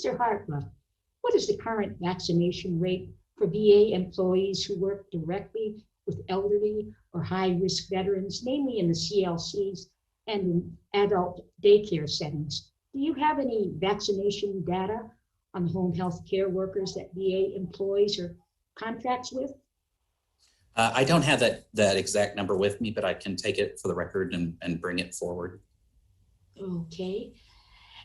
Mr. Hartwell, what is the current vaccination rate for VA employees who work directly with elderly or high-risk veterans, namely in the CLCs and in adult daycare settings? Do you have any vaccination data on home health care workers that VA employs or contracts with? I don't have that exact number with me, but I can take it for the record and bring it forward. Okay.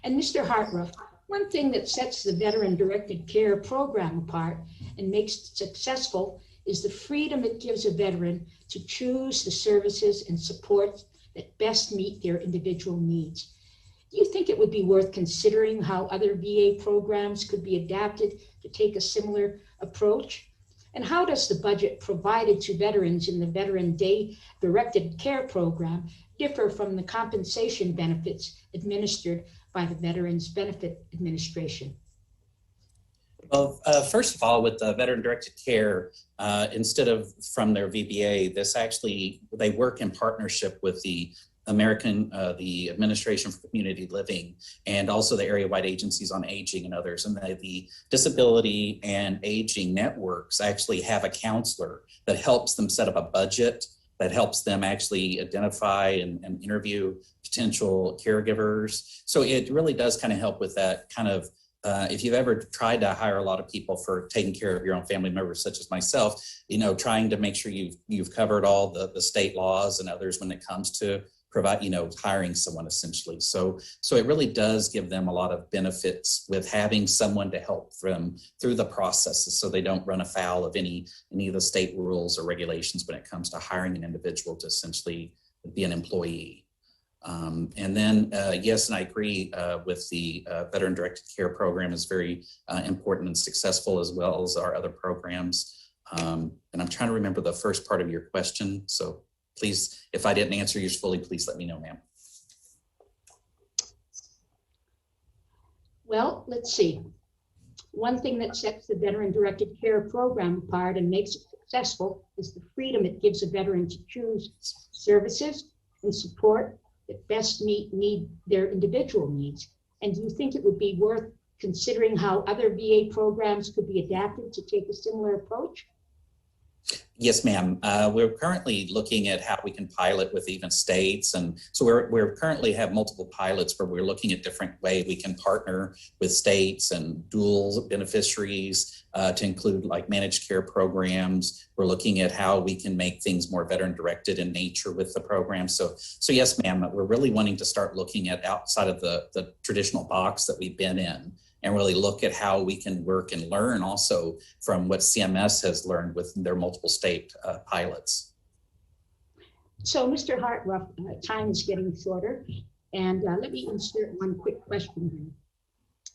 And Mr. Hartruff, one thing that sets the veteran-directed care program apart and makes it successful is the freedom it gives a veteran to choose the services and supports that best meet their individual needs. Do you think it would be worth considering how other VA programs could be adapted to take a similar approach? And how does the budget provided to veterans in the Veteran Day Directed Care Program differ from the compensation benefits administered by the Veterans Benefit Administration? Well, first of all, with the Veteran Directed Care, instead of from their VBA, they work in partnership with the the Administration for Community Living, and also the area-wide agencies on aging and others. And the disability and aging networks actually have a counselor that helps them set up a budget, that helps them actually identify and interview potential caregivers. So it really does kind of help with that kind of, if you've ever tried to hire a lot of people for taking care of your own family members, such as myself, trying to make sure you've covered all the state laws and others when it comes to provide, hiring someone essentially. So it really does give them a lot of benefits with having someone to help them through the processes so they don't run afoul of any of the state rules or regulations when it comes to hiring an individual to essentially be an employee. And then, yes, and I agree with the Veteran Directed Care Program is very important and successful, as well as our other programs. And I'm trying to remember the first part of your question. So please, if I didn't answer yours fully, please let me know, ma'am. Well, let's see. One thing that sets the Veteran Directed Care Program apart and makes it successful is the freedom it gives a veteran to choose services and support that best meet their individual needs. And do you think it would be worth considering how other VA programs could be adapted to take a similar approach? Yes, ma'am. We're currently looking at how we can pilot with even states. And so we're currently have multiple pilots where we're looking at different ways we can partner with states and dual beneficiaries to include like managed care programs. We're looking at how we can make things more veteran directed in nature with the program. So yes, ma'am, we're really wanting to start looking at outside of the traditional box that we've been in, and really look at how we can work and learn also from what CMS has learned with their multiple state pilots. So Mr. Hartruff, time is getting shorter, and let me insert one quick question here.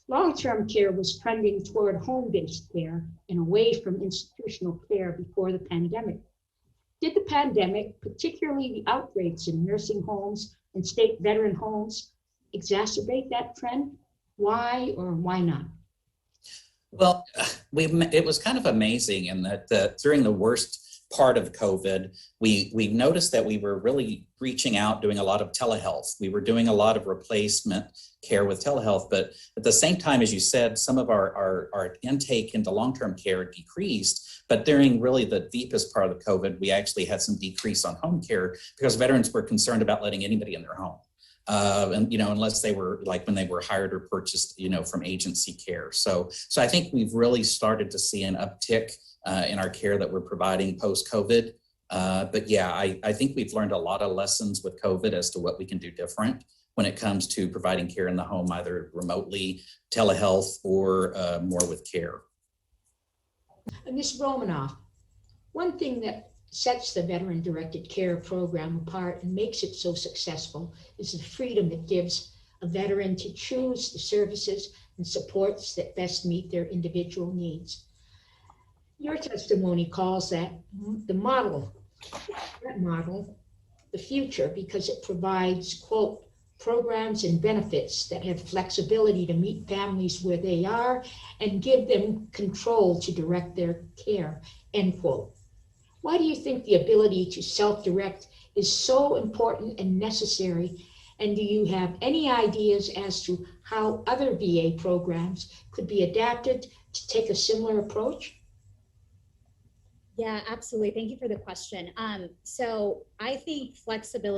Long-term care was trending toward home-based care and away from institutional care before the pandemic. Did the pandemic, particularly the outbreaks in nursing homes and state veteran homes, exacerbate that trend? Why or why not? Well, it was kind of amazing in that during the worst part of COVID, we noticed that we were really reaching out, doing a lot of telehealth. We were doing a lot of replacement care with telehealth, but at the same time, as you said, some of our intake into long-term care decreased. But during really the deepest part of the COVID, we actually had some decrease on home care because veterans were concerned about letting anybody in their home. And unless they were like when they were hired or purchased, from agency care. So I think we've really started to see an uptick in our care that we're providing post-COVID. But yeah, I think we've learned a lot of lessons with COVID as to what we can do different when it comes to providing care in the home, either remotely, telehealth, or more with care. Ms. Romanoff, one thing that sets the Veteran Directed Care Program apart and makes it so successful is the freedom it gives a veteran to choose the services and supports that best meet their individual needs. Your testimony calls that model the future because it provides, quote, programs and benefits that have flexibility to meet families where they are and give them control to direct their care, end quote. Why do you think the ability to self-direct is so important and necessary? And do you have any ideas as to how other VA programs could be adapted to take a similar approach? Yeah, absolutely. Thank you for the question. So I think flexibility